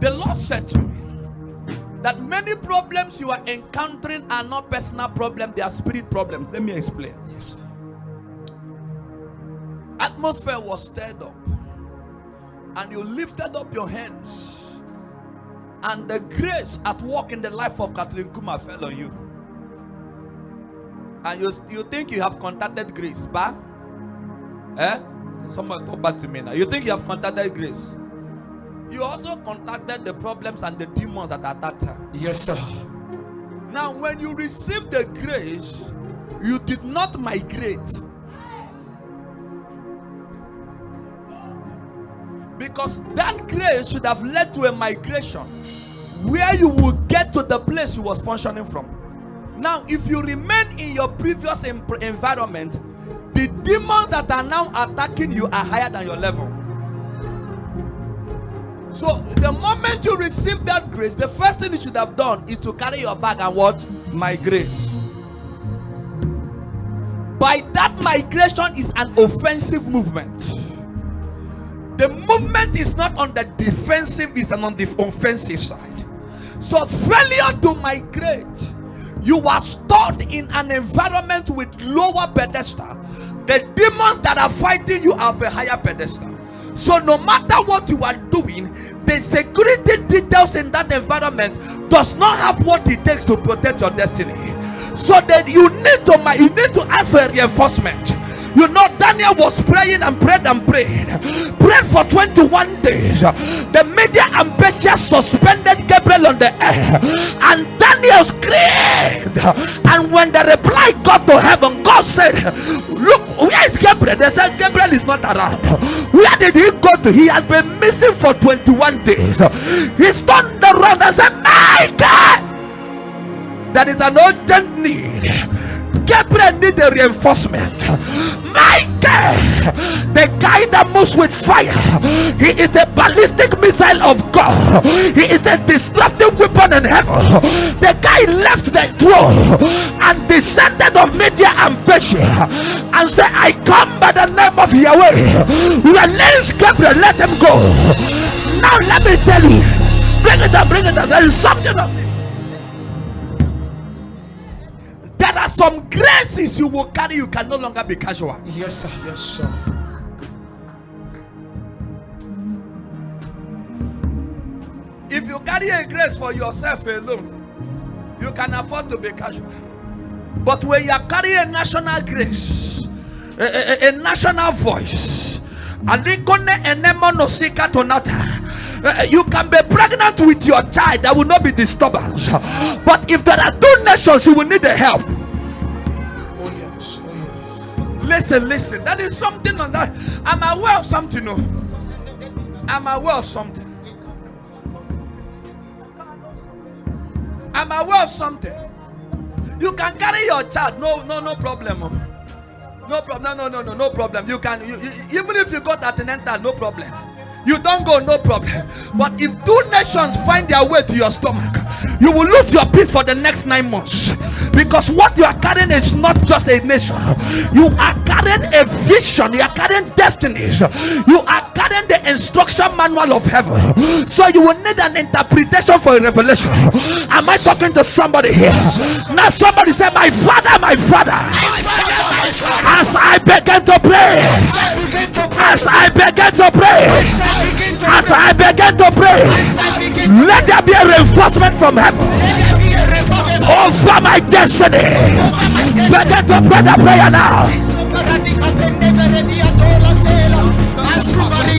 The Lord said to me that many problems you are encountering are not personal problems, they are spirit problems. Let me explain. Yes. Atmosphere was stirred up, and you lifted up your hands, and the grace at work in the life of Catherine Kuma fell on you. And you think you have contacted grace, but someone talk back to me now. You think you have contacted grace? You also contacted the problems and the demons that attacked her. Yes, sir. Now, when you received the grace, you did not migrate. Because that grace should have led to a migration where you will get to the place you was functioning from. Now, if you remain in your previous environment, the demons that are now attacking you are higher than your level. So the moment you receive that grace, the first thing you should have done is to carry your bag and what? Migrate. By that migration is an offensive movement. The movement is not on the defensive, it's on the offensive side. So failure to migrate, you are stored in an environment with lower pedestal. The demons that are fighting you are of a higher pedestal. So no matter what you are doing, the security details in that environment does not have what it takes to protect your destiny. So that you need to ask for a reinforcement. You know, Daniel was praying and prayed and prayed for 21 days. The media and Persia suspended Gabriel on the air, and Daniel screamed. And when the reply got to heaven, God said, "Look, where is Gabriel?" They said, "Gabriel is not around." Where did he go to? He has been missing for 21 days. He turned around and said, "My God, there is an urgent need. Gabriel needs a reinforcement. My God, the guy that moves with fire, he is a ballistic missile of God. He is a disruptive weapon in heaven." The guy left the throne and descended of Media and Persia and said, "I come by the name of Yahweh. Release Gabriel, let him go." Now let me tell you, bring it up. There is something up. There are some graces you will carry, you can no longer be casual. Yes, sir. Yes, sir. If you carry a grace for yourself alone, you can afford to be casual. But when you are carrying a national grace, a national voice, you can be pregnant with your child, there will not be disturbance. But if there are two nations, you will need the help. Oh yes, oh yes. Listen, that is something on that. I'm aware of something. No, I'm aware of something. I'm aware of something. You can carry your child, no problem. No problem, no problem. You can, even if you got antenatal, no problem. You don't go, no problem. But if two nations find their way to your stomach, you will lose your peace for the next 9 months. Because what you are carrying is not just a nation. You are carrying a vision. You are carrying destinies. You are carrying the instruction manual of heaven. So you will need an interpretation for a revelation. Am I talking to somebody here? Now somebody say, "My father, my father." As I begin to pray, as I begin to pray, as I begin to pray, let there be a reinforcement from heaven over my destiny. Begin to pray the prayer now.